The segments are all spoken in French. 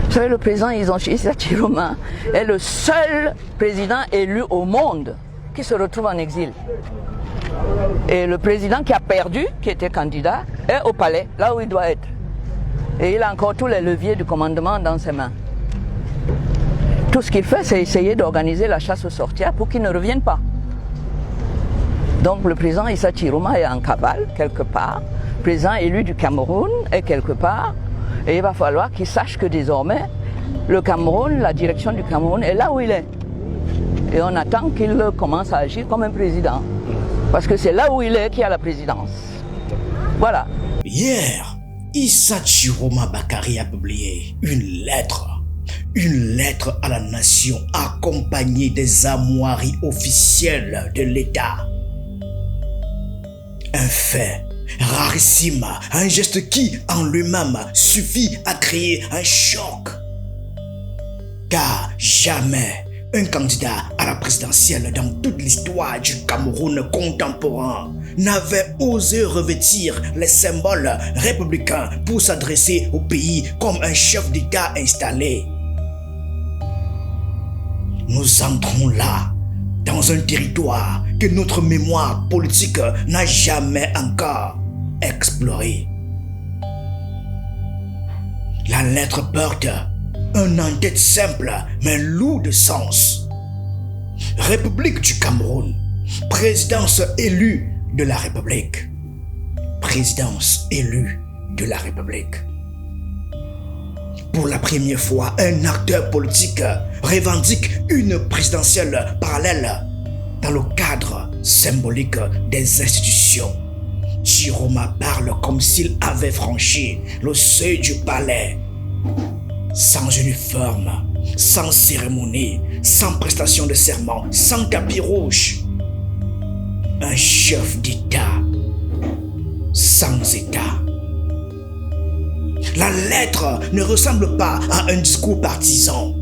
Vous savez, le président Issa Chiroma est le seul président élu au monde qui se retrouve en exil. Et le président qui a perdu, qui était candidat, est au palais, là où il doit être. Et il a encore tous les leviers du commandement dans ses mains. Tout ce qu'il fait, c'est essayer d'organiser la chasse aux sorcières pour qu'il ne revienne pas. Donc le président Issa Chiroma est en cavale, quelque part. Le président élu du Cameroun est quelque part. Et il va falloir qu'il sache que désormais, le Cameroun, la direction du Cameroun est là où il est. Et on attend qu'il commence à agir comme un président. Parce que c'est là où il est qu'il y a la présidence. Voilà. Hier, Issa Chiroma Bakary a publié une lettre à la nation accompagnée des armoiries officielles de l'État. Un fait rarissime, un geste qui en lui-même suffit à créer un choc. Car jamais un candidat à la présidentielle dans toute l'histoire du Cameroun contemporain n'avait osé revêtir les symboles républicains pour s'adresser au pays comme un chef d'État installé. Nous entrons là, dans un territoire que notre mémoire politique n'a jamais encore exploré. La lettre porte un en-tête simple mais lourd de sens. République du Cameroun, présidence élue de la République. Présidence élue de la République. Pour la première fois, un acteur politique revendique une présidentielle parallèle dans le cadre symbolique des institutions. Chiroma parle comme s'il avait franchi le seuil du palais. Sans uniforme, sans cérémonie, sans prestation de serment, sans tapis rouge. Un chef d'État sans État. La lettre ne ressemble pas à un discours partisan.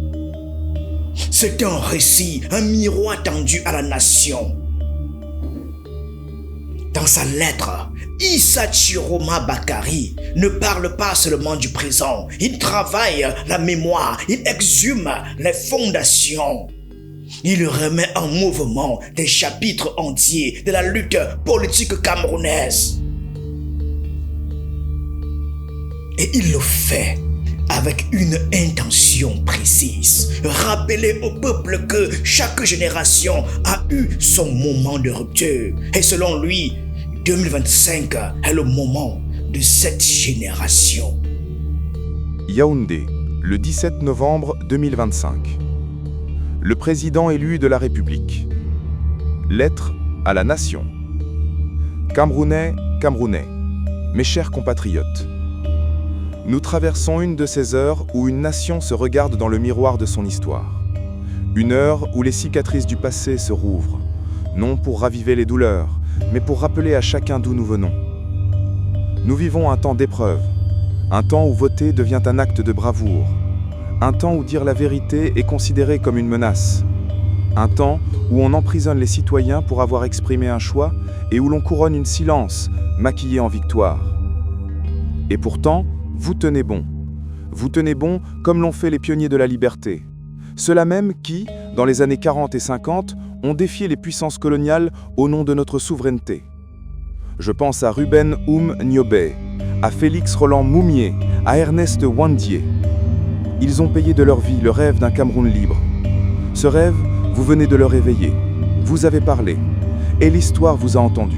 C'est un récit, un miroir tendu à la nation. Dans sa lettre, Issa Chiroma Bakary ne parle pas seulement du présent. Il travaille la mémoire, il exhume les fondations. Il remet en mouvement des chapitres entiers de la lutte politique camerounaise. Et il le fait avec une intention précise. Rappeler au peuple que chaque génération a eu son moment de rupture. Et selon lui, 2025 est le moment de cette génération. Yaoundé, le 17 novembre 2025. Le président élu de la République. Lettre à la nation. Camerounais, Camerounais, mes chers compatriotes. Nous traversons une de ces heures où une nation se regarde dans le miroir de son histoire. Une heure où les cicatrices du passé se rouvrent, non pour raviver les douleurs, mais pour rappeler à chacun d'où nous venons. Nous vivons un temps d'épreuve, un temps où voter devient un acte de bravoure, un temps où dire la vérité est considéré comme une menace, un temps où on emprisonne les citoyens pour avoir exprimé un choix et où l'on couronne une silence maquillée en victoire. Et pourtant, vous tenez bon. Vous tenez bon comme l'ont fait les pionniers de la liberté. Ceux-là même qui, dans les années 40 et 50, ont défié les puissances coloniales au nom de notre souveraineté. Je pense à Ruben Nyobé, à Félix Roland Moumié, à Ernest Wandié. Ils ont payé de leur vie le rêve d'un Cameroun libre. Ce rêve, vous venez de le réveiller. Vous avez parlé. Et l'histoire vous a entendu.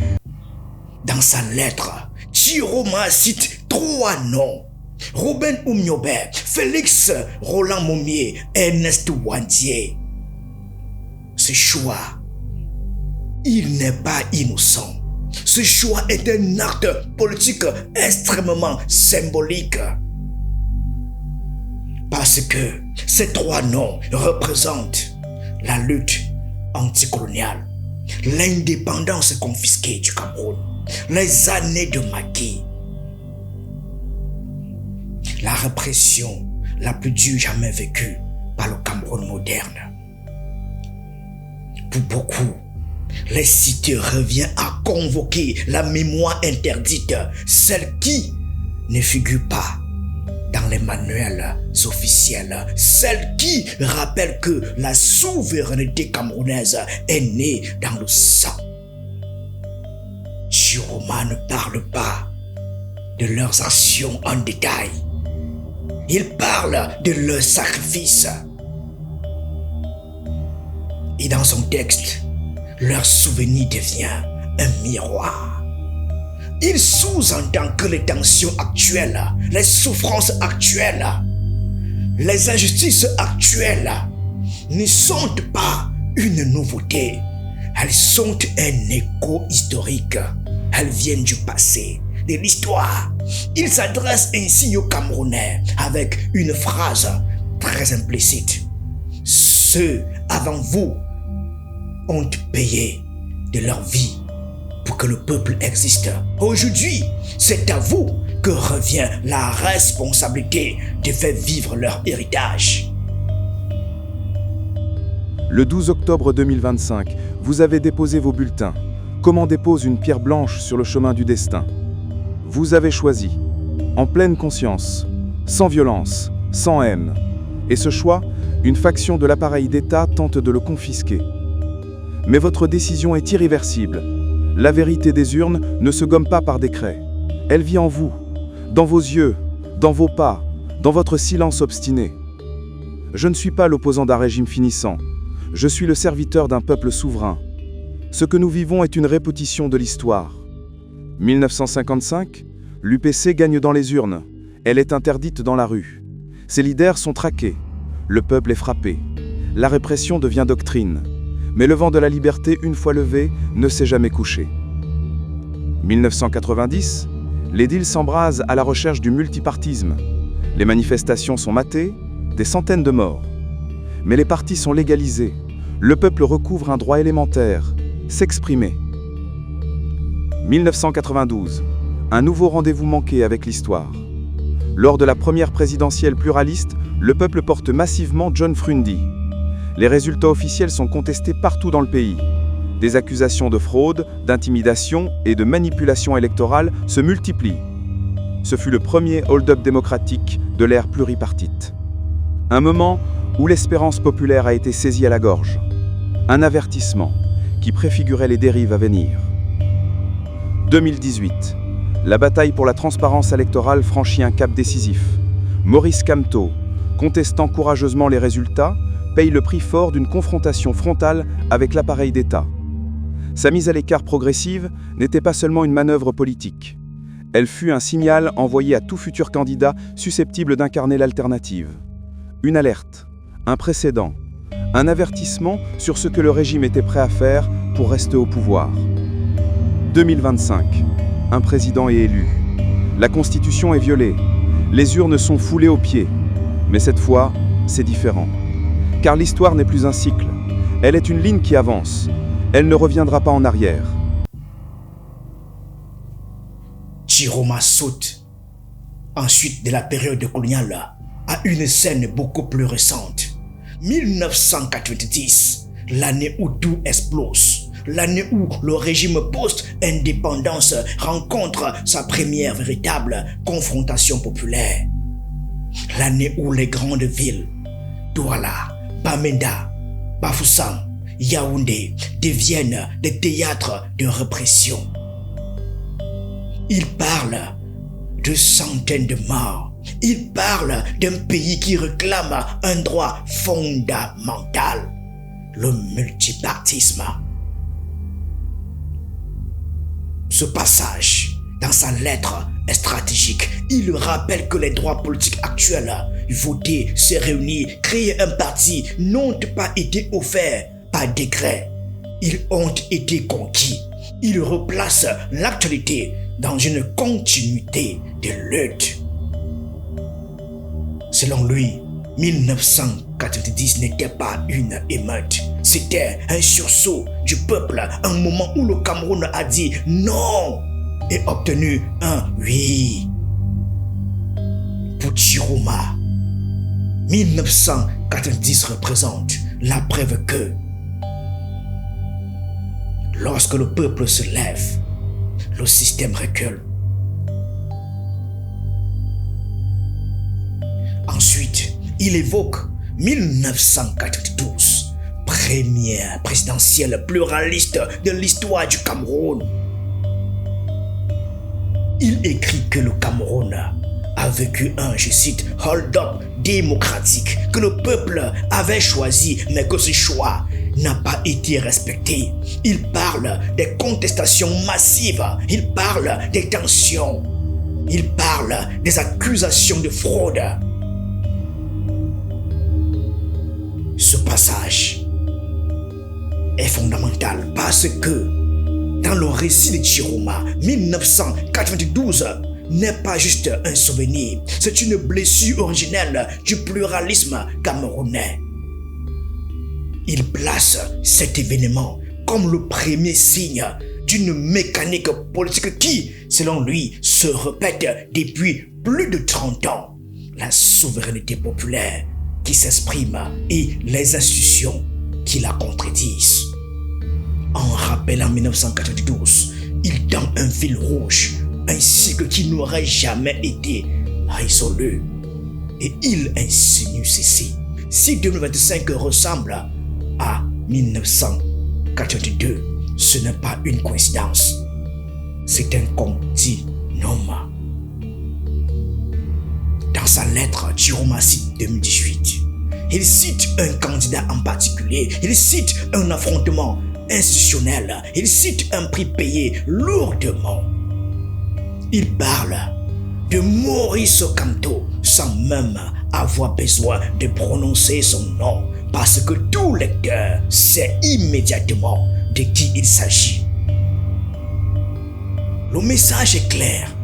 Dans sa lettre, Chiroma cite 3 noms. Ruben Nyobé, Félix Roland Moumié, Ernest Wandié. Ce choix, il n'est pas innocent. Ce choix est un acte politique extrêmement symbolique. Parce que ces 3 noms représentent la lutte anticoloniale, l'indépendance confisquée du Cameroun, les années de maquis, la répression la plus dure jamais vécue par le Cameroun moderne. Pour beaucoup, les cités revient à convoquer la mémoire interdite, celle qui ne figure pas dans les manuels officiels, celle qui rappelle que la souveraineté camerounaise est née dans le sang. Chiroma ne parle pas de leurs actions en détail. Il parle de leurs sacrifices. Et dans son texte, leur souvenir devient un miroir. Il sous-entend que les tensions actuelles, les souffrances actuelles, les injustices actuelles ne sont pas une nouveauté. Elles sont un écho historique. Elles viennent du passé, de l'histoire. Il s'adresse ainsi aux Camerounais avec une phrase très implicite. Ceux avant vous ont payé de leur vie pour que le peuple existe. Aujourd'hui, c'est à vous que revient la responsabilité de faire vivre leur héritage. Le 12 octobre 2025, vous avez déposé vos bulletins. Comme on dépose une pierre blanche sur le chemin du destin. Vous avez choisi, en pleine conscience, sans violence, sans haine. Et ce choix, une faction de l'appareil d'État tente de le confisquer. Mais votre décision est irréversible. La vérité des urnes ne se gomme pas par décret. Elle vit en vous, dans vos yeux, dans vos pas, dans votre silence obstiné. Je ne suis pas l'opposant d'un régime finissant. Je suis le serviteur d'un peuple souverain. Ce que nous vivons est une répétition de l'histoire. 1955, l'UPC gagne dans les urnes. Elle est interdite dans la rue. Ses leaders sont traqués. Le peuple est frappé. La répression devient doctrine. Mais le vent de la liberté, une fois levé, ne s'est jamais couché. 1990, les deals s'embrasent à la recherche du multipartisme. Les manifestations sont matées, des centaines de morts. Mais les partis sont légalisés. Le peuple recouvre un droit élémentaire, s'exprimer. 1992, un nouveau rendez-vous manqué avec l'histoire. Lors de la première présidentielle pluraliste, le peuple porte massivement John Frundi. Les résultats officiels sont contestés partout dans le pays. Des accusations de fraude, d'intimidation et de manipulation électorale se multiplient. Ce fut le premier hold-up démocratique de l'ère pluripartite. Un moment où l'espérance populaire a été saisie à la gorge. Un avertissement qui préfigurait les dérives à venir. 2018. La bataille pour la transparence électorale franchit un cap décisif. Maurice Kamto, contestant courageusement les résultats, paye le prix fort d'une confrontation frontale avec l'appareil d'État. Sa mise à l'écart progressive n'était pas seulement une manœuvre politique. Elle fut un signal envoyé à tout futur candidat susceptible d'incarner l'alternative. Une alerte, un précédent, un avertissement sur ce que le régime était prêt à faire pour rester au pouvoir. 2025. Un président est élu. La Constitution est violée. Les urnes sont foulées aux pieds. Mais cette fois, c'est différent. Car l'histoire n'est plus un cycle. Elle est une ligne qui avance. Elle ne reviendra pas en arrière. Chiroma saute, ensuite de la période coloniale, à une scène beaucoup plus récente. 1990, l'année où tout explose. L'année où le régime post-indépendance rencontre sa première véritable confrontation populaire. L'année où les grandes villes, Douala, Bamenda, Bafoussam, Yaoundé, deviennent des théâtres de répression. Il parle de centaines de morts. Il parle d'un pays qui réclame un droit fondamental, le multipartisme. Ce passage, dans sa lettre est stratégique. Il rappelle que les droits politiques actuels, voter, se réunir, créer un parti, n'ont pas été offerts par décret. Ils ont été conquis. Il replace l'actualité dans une continuité de lutte. Selon lui, 1990 n'était pas une émeute. C'était un sursaut du peuple, un moment où le Cameroun a dit non et obtenu un oui. Pour Chiroma, 1990 représente la preuve que lorsque le peuple se lève, le système recule. il évoque 1992, première présidentielle pluraliste de l'histoire du Cameroun. Il écrit que le Cameroun a vécu un, je cite, hold-up démocratique, que le peuple avait choisi, mais que ce choix n'a pas été respecté. Il parle des contestations massives, il parle des tensions, il parle des accusations de fraude. Ce passage est fondamental parce que dans le récit de Chiroma, 1992 n'est pas juste un souvenir, c'est une blessure originelle du pluralisme camerounais. Il place cet événement comme le premier signe d'une mécanique politique qui, selon lui, se répète depuis plus de 30 ans. La souveraineté populaire qui s'exprime et les institutions qui la contredisent. En rappelant 1992, il tend un fil rouge, un cycle qui n'aurait jamais été résolu. Et il insinue ceci. Si 2025 ressemble à 1982, ce n'est pas une coïncidence, c'est un continuum. Dans sa lettre, Chiroma cite 2018. Il cite un candidat en particulier, il cite un affrontement institutionnel, il cite un prix payé lourdement. Il parle de Maurice Kamto sans même avoir besoin de prononcer son nom parce que tout lecteur sait immédiatement de qui il s'agit. Le message est clair.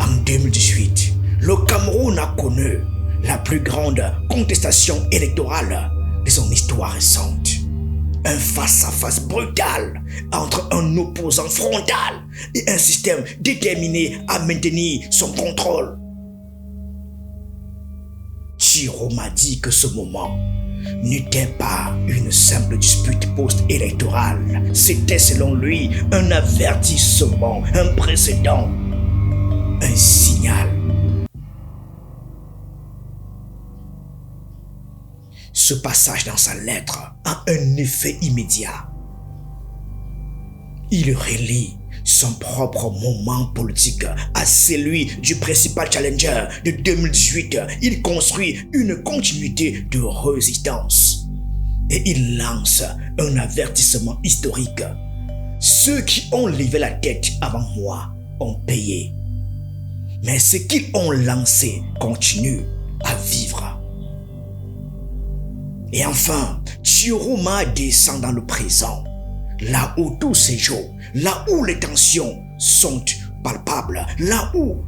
En 2018, le Cameroun a connu la plus grande contestation électorale de son histoire récente. Un face-à-face brutal entre un opposant frontal et un système déterminé à maintenir son contrôle. Chiroma dit que ce moment n'était pas une simple dispute post-électorale. C'était selon lui un avertissement, un précédent, un signal. Ce passage dans sa lettre a un effet immédiat. Il relie son propre moment politique à celui du principal challenger de 2018. Il construit une continuité de résistance. Et il lance un avertissement historique. Ceux qui ont levé la tête avant moi ont payé. Mais ceux qui ont lancé continuent à vivre. Et enfin, Chiroma descend dans le présent, là où tout séjour, là où les tensions sont palpables, là où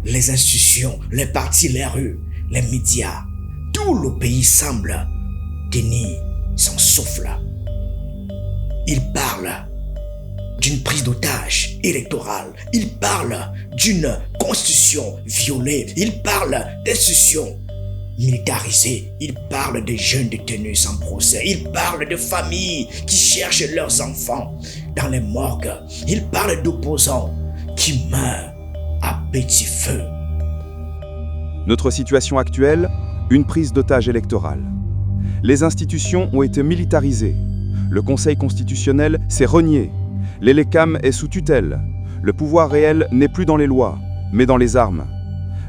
les institutions, les partis, les rues, les médias, tout le pays semble tenir son souffle. Il parle d'une prise d'otage électorale, il parle d'une constitution violée, il parle d'institutions militarisé, il parle de jeunes détenus sans procès, il parle de familles qui cherchent leurs enfants dans les morgues, il parle d'opposants qui meurent à petit feu. Notre situation actuelle, une prise d'otage électorale. Les institutions ont été militarisées. Le Conseil constitutionnel s'est renié. L'ELECAM est sous tutelle. Le pouvoir réel n'est plus dans les lois, mais dans les armes.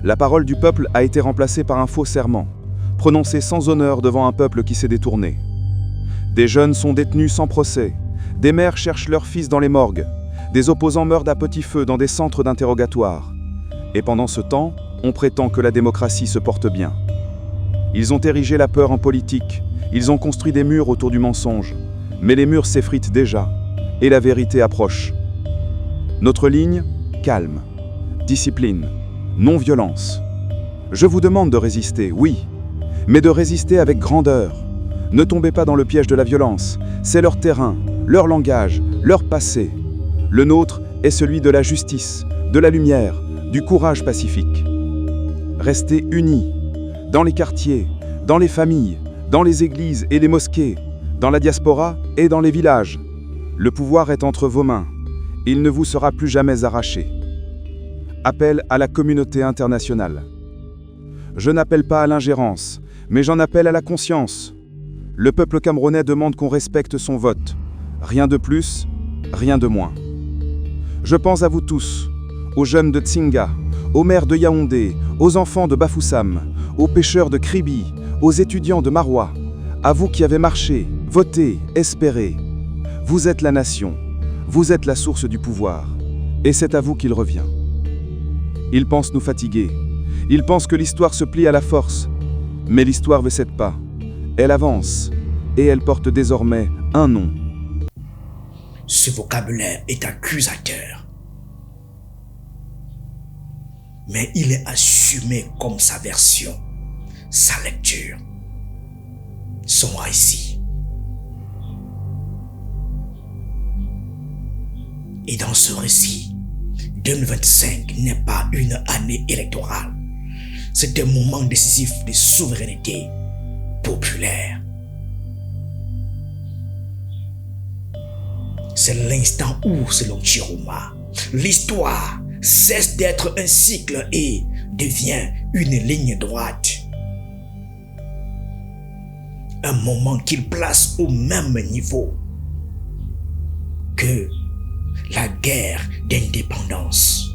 La parole du peuple a été remplacée par un faux serment, prononcé sans honneur devant un peuple qui s'est détourné. Des jeunes sont détenus sans procès, des mères cherchent leurs fils dans les morgues, des opposants meurent à petit feu dans des centres d'interrogatoire. Et pendant ce temps, on prétend que la démocratie se porte bien. Ils ont érigé la peur en politique, ils ont construit des murs autour du mensonge, mais les murs s'effritent déjà, et la vérité approche. Notre ligne, calme, discipline, non-violence. Je vous demande de résister, oui, mais de résister avec grandeur. Ne tombez pas dans le piège de la violence. C'est leur terrain, leur langage, leur passé. Le nôtre est celui de la justice, de la lumière, du courage pacifique. Restez unis, dans les quartiers, dans les familles, dans les églises et les mosquées, dans la diaspora et dans les villages. Le pouvoir est entre vos mains. Il ne vous sera plus jamais arraché. Appel à la communauté internationale. Je n'appelle pas à l'ingérence, mais j'en appelle à la conscience. Le peuple camerounais demande qu'on respecte son vote. Rien de plus, rien de moins. Je pense à vous tous, aux jeunes de Tsinga, aux maires de Yaoundé, aux enfants de Bafoussam, aux pêcheurs de Kribi, aux étudiants de Maroua, à vous qui avez marché, voté, espéré. Vous êtes la nation, vous êtes la source du pouvoir, et c'est à vous qu'il revient. Ils pensent nous fatiguer, ils pensent que l'histoire se plie à la force, mais l'histoire ne cède pas, elle avance, et elle porte désormais un nom. Ce vocabulaire est accusateur, mais il est assumé comme sa version, sa lecture, son récit. Et dans ce récit, 2025 n'est pas une année électorale. C'est un moment décisif de souveraineté populaire. C'est l'instant où, selon Chiroma, l'histoire cesse d'être un cycle et devient une ligne droite. Un moment qu'il place au même niveau que la guerre d'indépendance,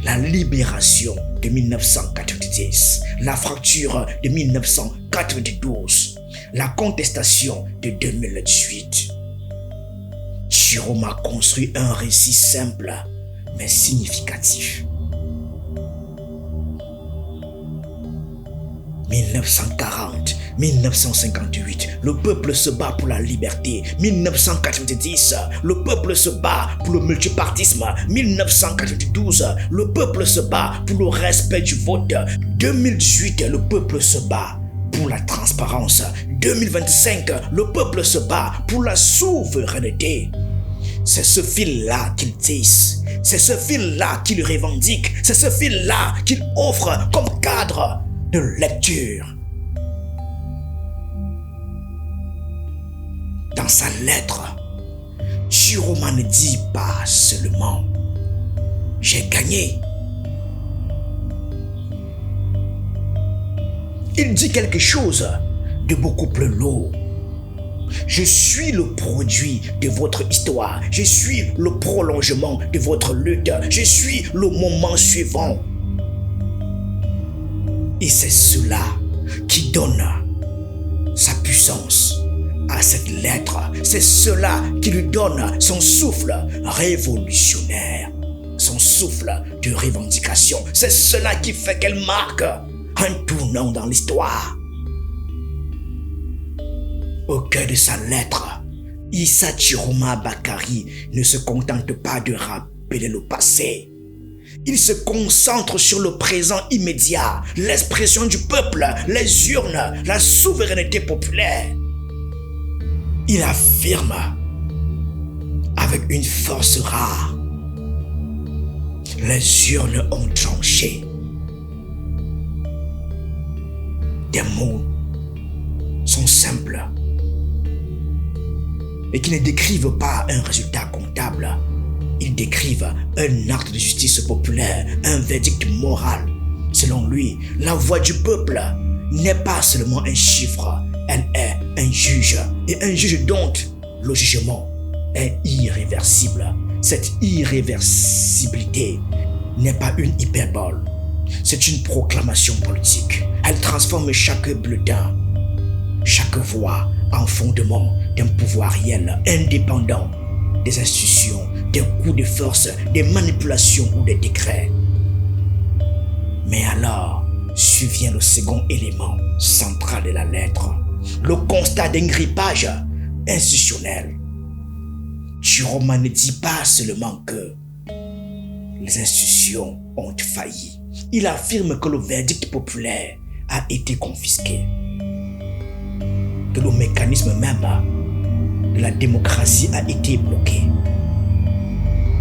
la libération de 1990, la fracture de 1992, la contestation de 2018. Chiroma construit un récit simple mais significatif. 1940-1958, le peuple se bat pour la liberté. 1990, le peuple se bat pour le multipartisme. 1992, le peuple se bat pour le respect du vote. 2018, le peuple se bat pour la transparence. 2025, le peuple se bat pour la souveraineté. C'est ce fil-là qu'il tisse, c'est ce fil-là qu'il revendique, c'est ce fil-là qu'il offre comme cadre de lecture. Dans sa lettre, Chiroma ne dit pas seulement « j'ai gagné ». Il dit quelque chose de beaucoup plus lourd. Je suis le produit de votre histoire. Je suis le prolongement de votre lutte. Je suis le moment suivant. Et c'est cela qui donne sa puissance à cette lettre. C'est cela qui lui donne son souffle révolutionnaire, son souffle de revendication. C'est cela qui fait qu'elle marque un tournant dans l'histoire. Au cœur de sa lettre, Issa Chiroma Bakary ne se contente pas de rappeler le passé. Il se concentre sur le présent immédiat, l'expression du peuple, les urnes, la souveraineté populaire. Il affirme avec une force rare: les urnes ont tranché. Des mots sont simples et qui ne décrivent pas un résultat comptable. Ils décrivent un acte de justice populaire, un verdict moral. Selon lui, la voix du peuple n'est pas seulement un chiffre, elle est un juge. Et un juge donc, le jugement est irréversible. Cette irréversibilité n'est pas une hyperbole, c'est une proclamation politique. Elle transforme chaque bulletin, chaque voix en fondement d'un pouvoir réel, indépendant des institutions, des coups de force, des manipulations ou des décrets. Mais alors, survient le second élément central de la lettre, le constat d'un grippage institutionnel. Chiroma ne dit pas seulement que les institutions ont failli. Il affirme que le verdict populaire a été confisqué, que le mécanisme même de la démocratie a été bloqué,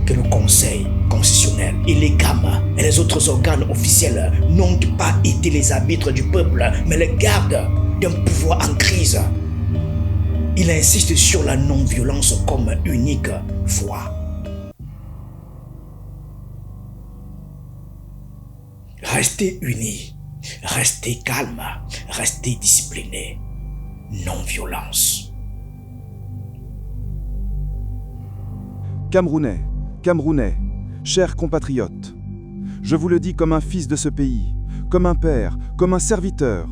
que le Conseil constitutionnel et les CAM et les autres organes officiels n'ont pas été les arbitres du peuple, mais les gardes d'un pouvoir en crise. Il insiste sur la non-violence comme unique voie. Rester unis, Restez calme, restez discipliné. Non-violence. Camerounais, chers compatriotes, je vous le dis comme un fils de ce pays, comme un père, comme un serviteur.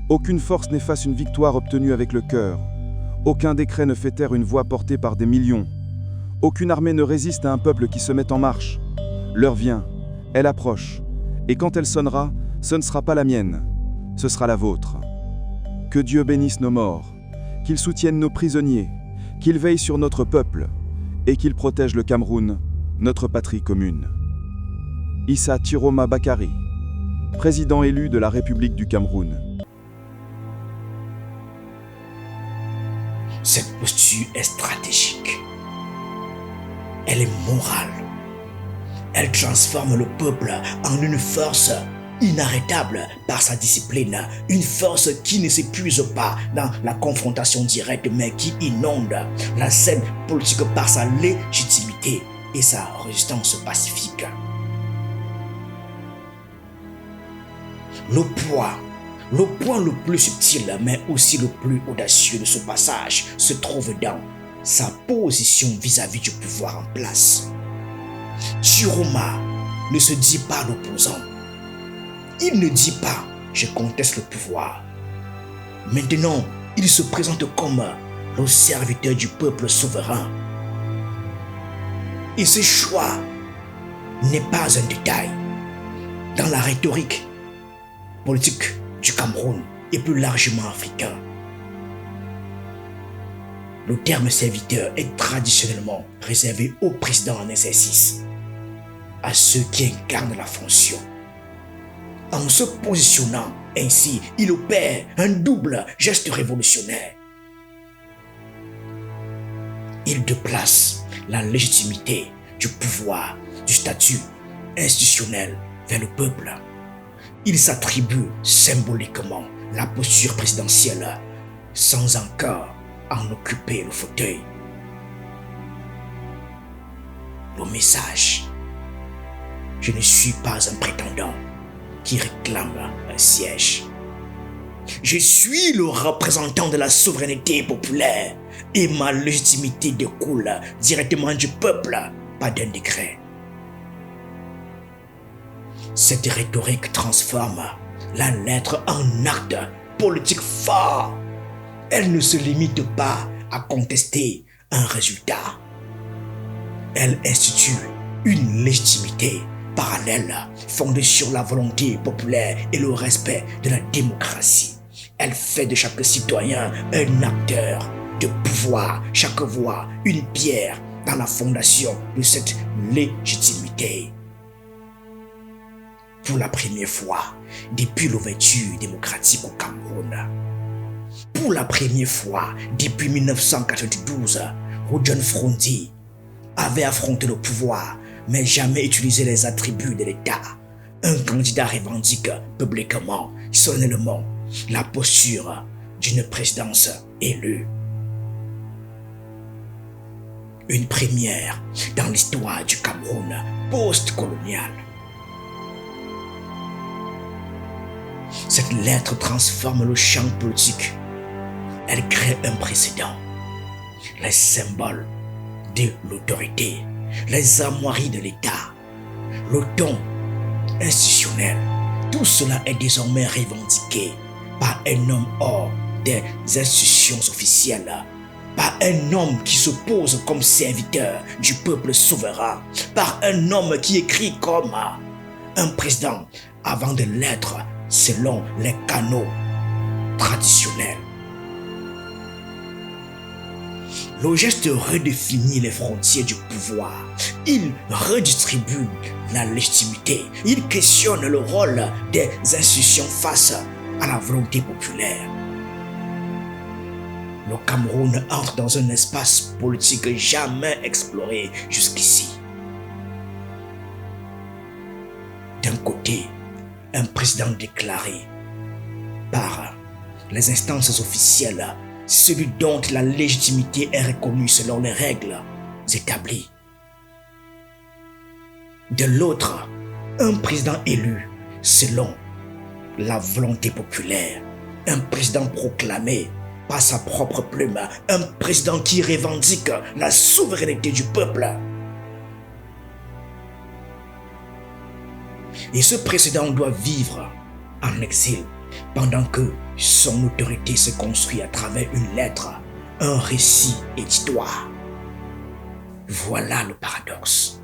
Aucune force n'efface une victoire obtenue avec le cœur. Aucun décret ne fait taire une voix portée par des millions. Aucune armée ne résiste à un peuple qui se met en marche. L'heure vient, elle approche, et quand elle sonnera, ce ne sera pas la mienne, ce sera la vôtre. Que Dieu bénisse nos morts, qu'il soutienne nos prisonniers, qu'il veille sur notre peuple, et qu'il protège le Cameroun, notre patrie commune. Issa Chiroma Bakary, président élu de la République du Cameroun. Cette posture est stratégique. Elle est morale. Elle transforme le peuple en une force inarrêtable par sa discipline, une force qui ne s'épuise pas dans la confrontation directe mais qui inonde la scène politique par sa légitimité et sa résistance pacifique. Le point le plus subtil mais aussi le plus audacieux de ce passage se trouve dans sa position vis-à-vis du pouvoir en place. Chiroma ne se dit pas l'opposant. Il ne dit pas « je conteste le pouvoir ». Maintenant, il se présente comme le serviteur du peuple souverain. Et ce choix n'est pas un détail. Dans la rhétorique politique du Cameroun et plus largement africain, le terme serviteur est traditionnellement réservé au président en exercice, à ceux qui incarnent la fonction. En se positionnant ainsi, il opère un double geste révolutionnaire. Il déplace la légitimité du pouvoir, du statut institutionnel vers le peuple. Il s'attribue symboliquement la posture présidentielle sans encore en occuper le fauteuil. Le message: je ne suis pas un prétendant qui réclame un siège. Je suis le représentant de la souveraineté populaire et ma légitimité découle directement du peuple, pas d'un décret. Cette rhétorique transforme la lettre en acte politique fort. Elle ne se limite pas à contester un résultat. Elle institue une légitimité parallèle fondée sur la volonté populaire et le respect de la démocratie. Elle fait de chaque citoyen un acteur de pouvoir, chaque voix une pierre dans la fondation de cette légitimité. Pour la première fois depuis l'ouverture démocratique au Cameroun, pour la première fois depuis 1992, où John Frondier avait affronté le pouvoir mais jamais utilisé les attributs de l'État, un candidat revendique publiquement, solennellement, la posture d'une présidence élue. Une première dans l'histoire du Cameroun post-colonial. Cette lettre transforme le champ politique. Elle crée un précédent. Les symboles de l'autorité, les armoiries de l'État, le ton institutionnel, tout cela est désormais revendiqué par un homme hors des institutions officielles, par un homme qui se pose comme serviteur du peuple souverain, par un homme qui écrit comme un président avant de l'être selon les canaux traditionnels. Le geste redéfinit les frontières du pouvoir. Il redistribue la légitimité. Il questionne le rôle des institutions face à la volonté populaire. Le Cameroun entre dans un espace politique jamais exploré jusqu'ici. D'un côté, un président déclaré par les instances officielles, celui dont la légitimité est reconnue selon les règles établies. De l'autre, un président élu selon la volonté populaire, un président proclamé par sa propre plume, un président qui revendique la souveraineté du peuple. Et ce président doit vivre en exil pendant que son autorité se construit à travers une lettre, un récit éditoire. Voilà le paradoxe.